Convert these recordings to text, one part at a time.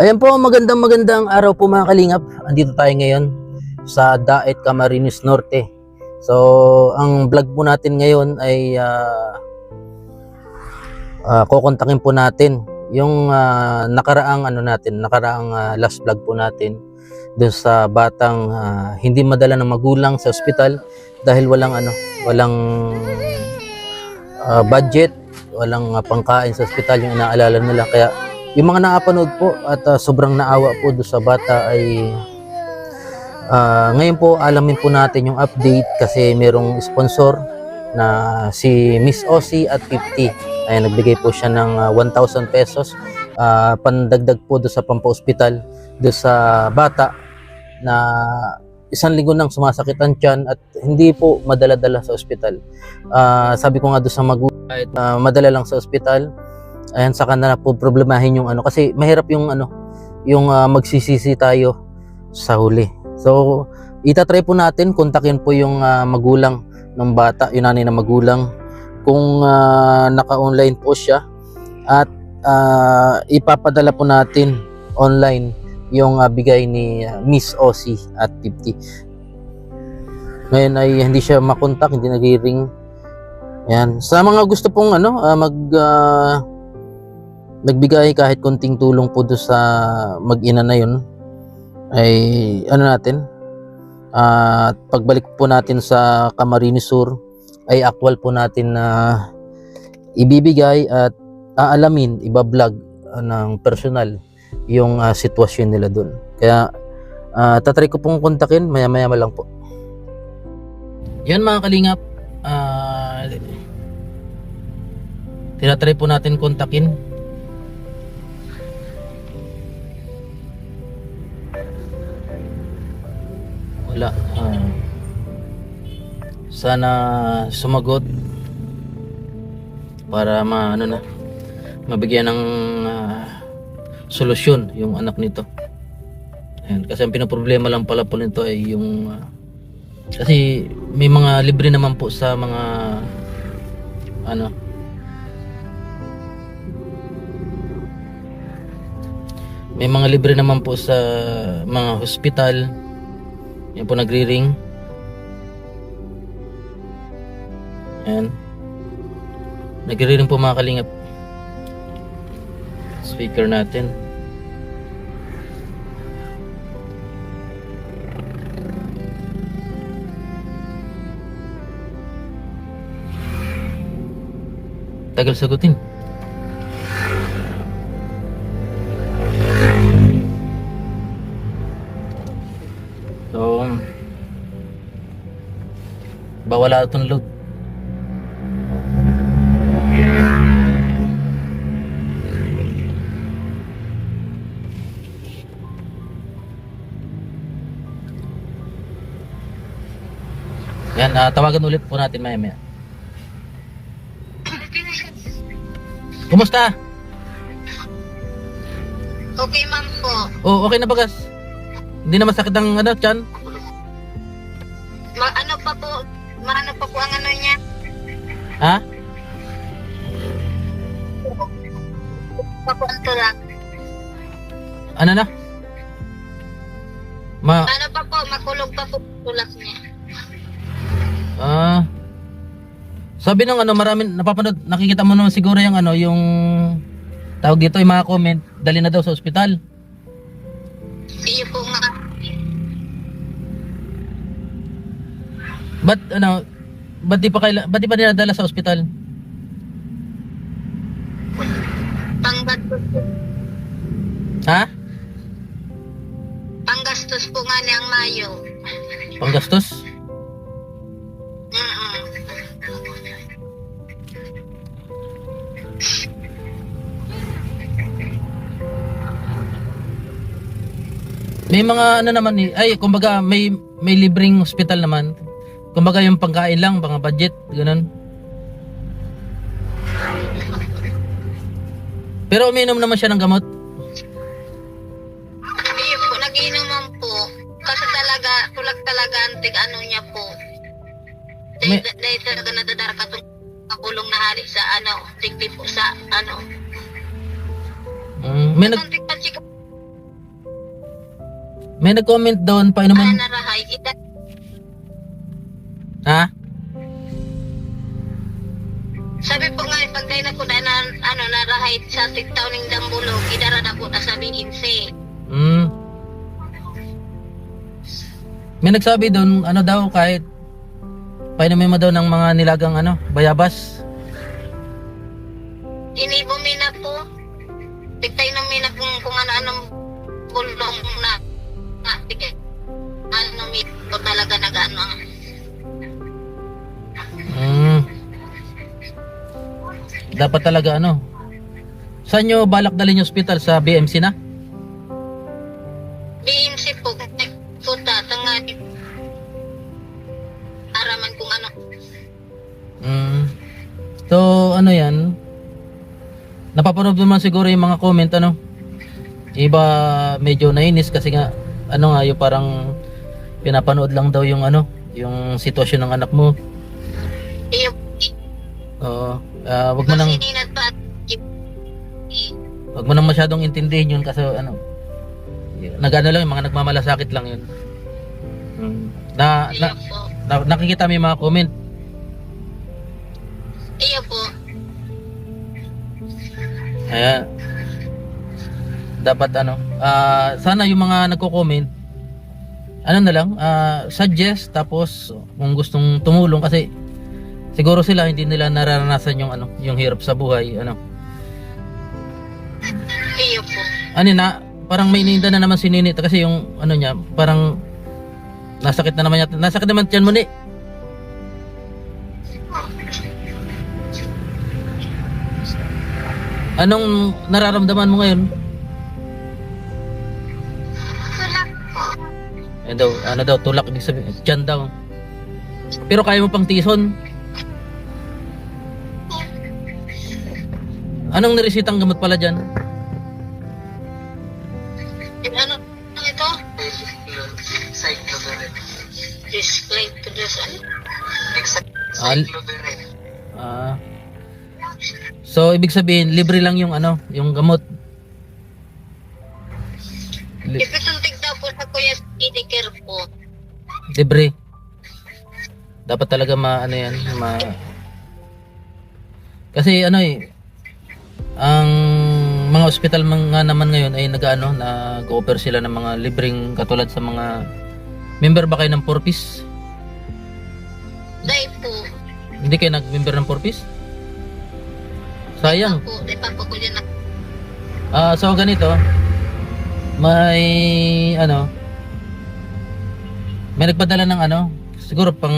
Ayan po, magandang araw po mga kalingap. Andito tayo ngayon sa Daet, Camarines Norte. So, ang vlog po natin ngayon ay kukontakin po natin yung nakaraang last vlog po natin doon sa batang hindi madala ng magulang sa ospital dahil walang budget, walang pangkain sa ospital yung inaalala nila. Kaya yung mga nakapanood po at sobrang naawa po doon sa bata ay ngayon po alamin po natin yung update kasi merong sponsor na si Miss Ossie at 50. Ay nagbigay po siya ng 1,000 pesos pandagdag po doon sa pampa-ospital doon sa bata na 1 linggo nang sumasakit ang tiyan at hindi po madala-dala sa ospital. Sabi ko nga doon sa magulang madala lang sa ospital. Ayan, saka na po problemahin yung kasi mahirap yung magsisisi tayo sa huli. So itatry po natin kontakin po yung magulang ng bata, yung nanay na magulang kung naka-online po siya at ipapadala po natin online yung bigay ni Miss Ossie at 50. Ngayon ay hindi siya makontak, hindi nag-ring. Ayan, sa mga gusto pong nagbigay kahit konting tulong po do sa mag-ina na yun ay pagbalik po natin sa Camarines Sur ay actual po natin na ibibigay at aalamin, ibablog ng personal yung sitwasyon nila doon. Kaya tatry ko pong kontakin maya-maya lang po. Yan mga kalingap, tinatry po natin kontakin. Wala. Sana sumagot para mabigyan ng solusyon yung anak nito. Ayan, kasi ang pinoproblema lang pala po nito ay yung kasi may mga libre naman po sa mga may mga libre naman po sa mga hospital. Yan po nagri-ring. Ayan. Nagri-ring po mga kalingap. Speaker natin. Tagal sagutin. So, wala itong load. Yan, tawagan ulit po natin maya-maya. Kumusta? Okay, ma'am po. Oh, okay na bagas? Hindi na masakit ang tiyan? Ano pa po ang niya? Ha? Papunto lang. Ano na? Ano pa po, makulog pa po tulak niya. Sabi ng maraming napapanood, nakikita mo naman siguro yung yung tawag dito, yung mga comment, dali na daw sa ospital. Iyo po nga. Ba't di pa dinadala sa ospital? Panggastos po. Ha? Panggastos po nga niyang Mayo. Panggastos? May mga naman kumbaga may libreng hospital naman. Kumbaga yung pangkain lang, mga budget, ganun. Pero uminom naman siya ng gamot. Iyo po, nag-inom man po. Kasi tulak talaga antig niya po. Dahil talaga nadadara ka itong kakulong na hari sa tigti po sa May May nag-comment doon, Ay, painuman. narahay. Ha? Sabi po nga, pag tayo na po na, narahay sa tiktaw ng Dambulog, idara na po na sa BNC. Hmm. May nagsabi doon, ano daw, kahit painumin mo daw ng mga nilagang bayabas. Inibumi na po. Tiktay na mina kung ano-anong bulong na tigay. Ano po talaga nag-ano. Hmm. Dapat talaga Saan nyo balak dalhin yung hospital? Sa BMC na? BNC po, puta, tanga. Araman kung ano. Hmm. So, yan? Napapanood naman siguro yung mga comment, Iba medyo nainis kasi nga, yung parang pinapanood lang daw yung yung sitwasyon ng anak mo. Iyo, Oo. Wag mo nang sininat pa. wag mo nang masyadong intindihin yun kasi nagano lang yung mga nagmamalasakit lang yun. Iyo po. Nakikita mo yung mga comment. Iyo po. Kaya dapat sana yung mga nagko-comment na lang, suggest, tapos kung gustong tumulong kasi siguro sila hindi nila nararanasan yung hirap sa buhay, Iyo po. parang may ininda na naman si Ninita kasi yung niya, parang nasakit na naman yata. Nasakit naman tiyan mo, ni. Anong nararamdaman mo ngayon? Tulak po. Daw, tulak, ibig sabihin, tiyan daw. Pero kaya mo pang tison. Anong niresitang gamot pala dyan? Ano ito? Display to this. So ibig sabihin libre lang yung yung gamot. Ipitong tigdaw po sa Kuya Medicare po. Libre. Dapat talaga kasi ang mga ospital nga naman ngayon ay nag-offer sila ng mga libreng katulad sa mga member ba kayo ng Porpis? Dahil po. Hindi kayo nag-member ng Porpis? Sayang. Di pa po ko dyan na. So ganito, may may nagpadala ng siguro pang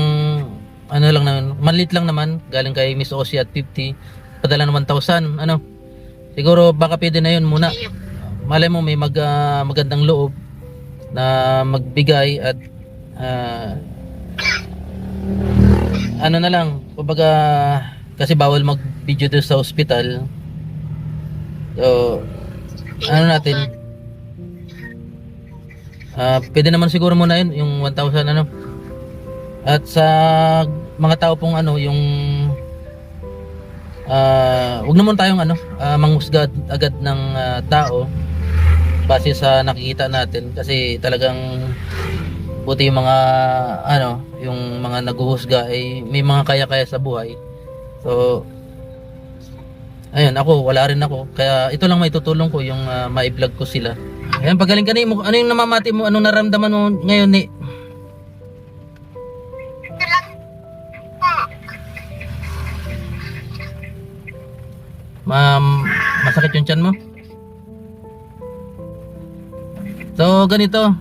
lang naman, maliit lang naman, galing kay Miss Osi at 50, padala ng 1,000, siguro baka pwede na yun muna. Malay mo may magandang loob na magbigay at na lang, kumbaga kasi bawal mag-video doon sa hospital. So, natin? Pwede naman siguro muna yun, yung 1,000 At sa mga tao pong yung huwag naman tayong manghusga agad ng tao base sa nakikita natin kasi talagang buti yung mga yung mga naghuhusga ay may mga kaya-kaya sa buhay. So ayun, wala rin ako, kaya ito lang maitutulong ko yung ma-vlog ko sila. Ayun, pagaling ka ni mo, ano yung namamati mo, anong naramdaman mo ngayon, ni? Masakit yung tiyan mo? So ganito,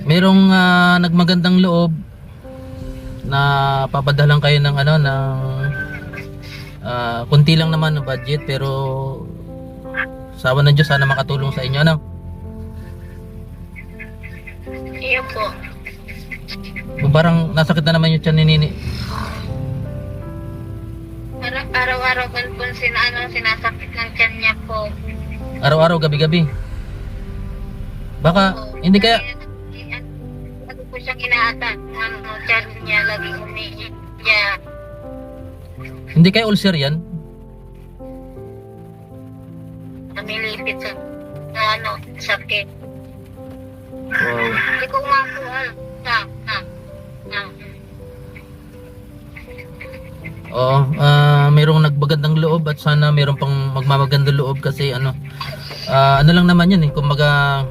merong nagmagandang loob na papadalang kayo ng kunti lang naman ng budget, pero sa awa ng Diyos sana makatulong sa inyo, Iyo po. Parang nasakit na naman yung tiyan ni Nini. Araw-araw po sinasakit ng tiyan niya po. Araw-araw, gabi-gabi. Baka hindi kaya Lagi po siyang inaatan. Tiyan niya lagi umiiyak niya. hindi kaya ulcer yan? Namilipit sa na sakit. Wow. Hindi ko makuha. Oo, mayroong nagbagandang loob at sana mayroong pang magmamagandang loob kasi ano lang naman yan kumbaga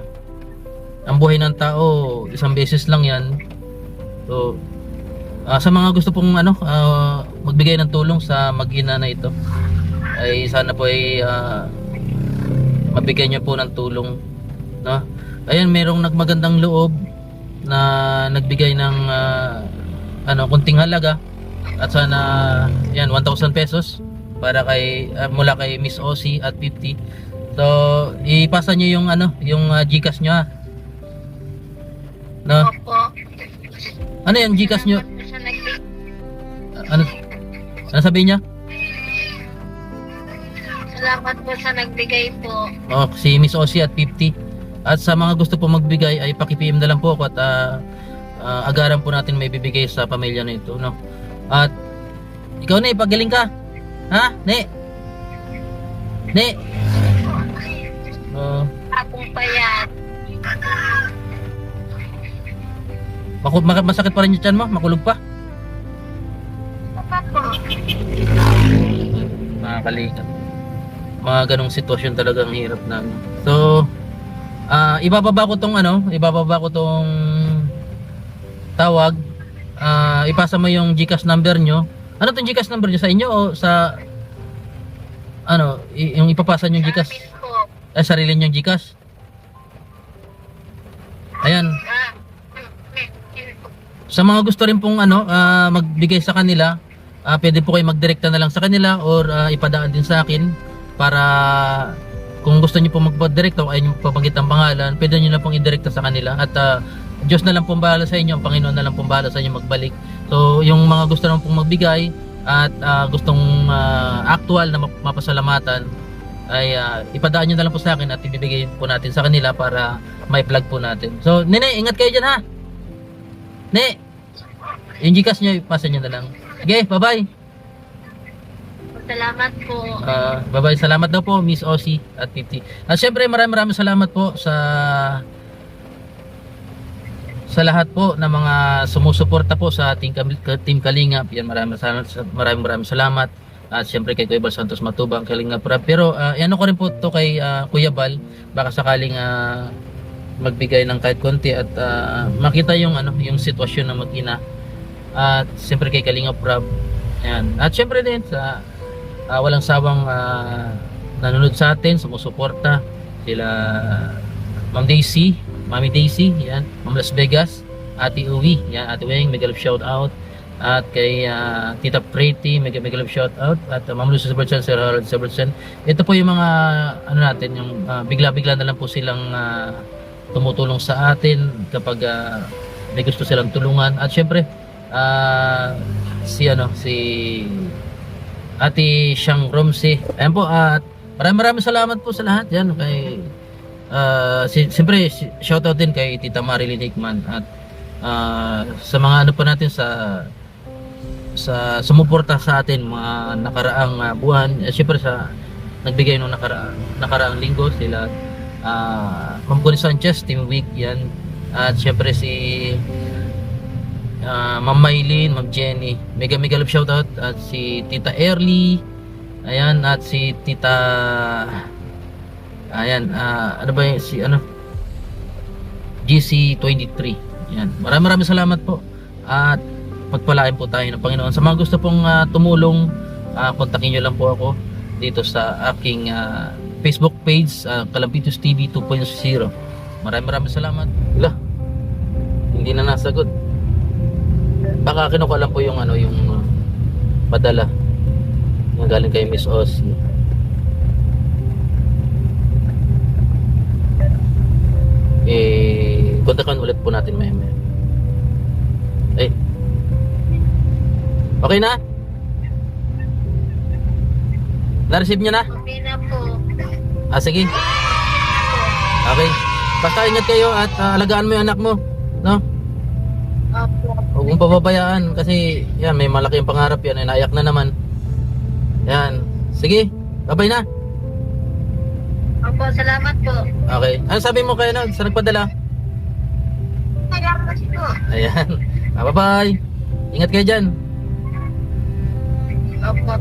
ang buhay ng tao isang beses lang yan. So sa mga gusto pong magbigay ng tulong sa mag-ina na ito ay sana po ay mabigyan niyo po ng tulong, no? Ayan, mayroong nagmagandang loob na nagbigay ng kunting halaga at sana yan 1,000 pesos para kay mula kay Miss Ossie at 50. So ipasa niyo yung yung GCash niyo, ha? No? Opo. Ano yung GCash niyo? Sa nagbigay. Ano sabihin niya? Salamat po sa nagbigay po. Oh, si Miss Ossie at 50. At sa mga gusto po magbigay ay paki-PM na lang po ako at agaran po natin may bibigay sa pamilya na ito, no? At ikaw, Ne, pagaling ka. Ha? Ne? Akong payat. Masakit pa rin yung tiyan mo? Makulog pa? Papa po. Nakakalikan. Mga ganong sitwasyon talagang hirap na. So, ibababa ko tong tawag. Ipasa mo yung GCash number nyo. Ano tong GCash number nyo? Sa inyo o sa yung ipapasa nyo GCash? Amin po. Sarili nyo GCash? Ayan. Sa mga gusto rin pong magbigay sa kanila, pwede po kayo magdirekta na lang sa kanila or ipadaan din sa akin para kung gusto niyo po magpa-direkta o ayaw niyo pabanggit ang pangalan, pwede niyo na pong idirekta sa kanila at Diyos na lang pong bahala sa inyo, ang Panginoon na lang pong bahala sa inyo magbalik. So yung mga gusto naman pong magbigay at gustong actual na mapasalamatan ay ipadaan nyo na lang po sa akin at ibibigay po natin sa kanila para may vlog po natin. So Nene, ingat kayo dyan, ha. Ne, yung GCash nyo ipasa nyo na lang. Okay, bye bye. Salamat po. Bye bye, salamat daw po Miss Ossie at 50. At syempre maraming salamat po sa lahat po ng mga sumusuporta po sa ating Team Kalingap. Yan, maraming salamat. At syempre kay Kuya Bal Santos Matubang, Kalingap Rap. Pero ano ko rin po to kay Kuya Bal, baka sakaling magbigay ng kahit konti at makita yung yung sitwasyon ng mag-ina. At syempre kay Kalingap Rap. Yan. At syempre din sa walang sawang nanonood sa atin, sumusuporta sila Ma'am Daisy, Mami Daisy, yan, Ma'am Las Vegas, Ate Uwi, yan, Ate Weng, mega love shout out. At kay Tita Pretty, mega love shout out. At Ma'am Lucy Sabertsan, Sir Harold Sabertsan. Ito po yung mga natin, yung bigla-bigla na lang po silang tumutulong sa atin kapag may gusto silang tulungan. At syempre si Ate Siyang Romse. Ayan po, at maraming salamat po sa lahat yan kay siyempre shoutout din kay Tita Marilyn Hickman at sa mga pa natin sa sumuporta sa atin mga nakaraang buwan. Siyempre sa nagbigay nung nakaraang linggo sila Ma'am Connie Sanchez, Team Week yan, at siyempre si Ma'am Maylin, Ma'am Jenny, mega love shoutout, at si Tita Early, ayan, at si Tita GC23. Yan. Maraming salamat po. At pagpalain po tayo ng Panginoon. Sa mga gusto pong tumulong, kontakin nyo lang po ako dito sa aking Facebook page, Kalampitos TV 2.0. Maraming salamat. Wala. Hindi na nasagot. Baka kinukuha lang po yung yung padala na galing kay Miss Ossie. Kontakan ulit po natin may. Okay na? Na-receive nyo na? Okay na po. Sige. Okay. Basta ingat kayo at alagaan mo yung anak mo, no? Opo. Huwag mong pababayaan kasi yan, may malaki yung pangarap yan, naiyak na naman. Yan. Sige. Bye-bye na. Opo. Opo, salamat po. Okay. Ano sabi mo kayo na sa nagpadala? Salamat po. Ayan. Bye-bye. Ingat kayo dyan. Opo.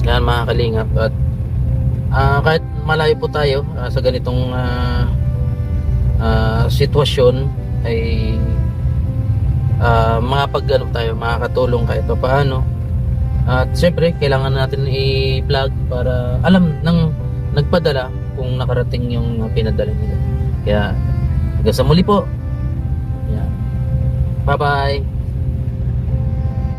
Yan mga kalingap. At kahit malayo po tayo sa ganitong sitwasyon ay makakatulong kahit pa paano. At siyempre kailangan natin i-vlog para alam ng nagpadala kung nakarating yung pinadala nila. Kaya hanggang sa muli po. Yan. Bye bye.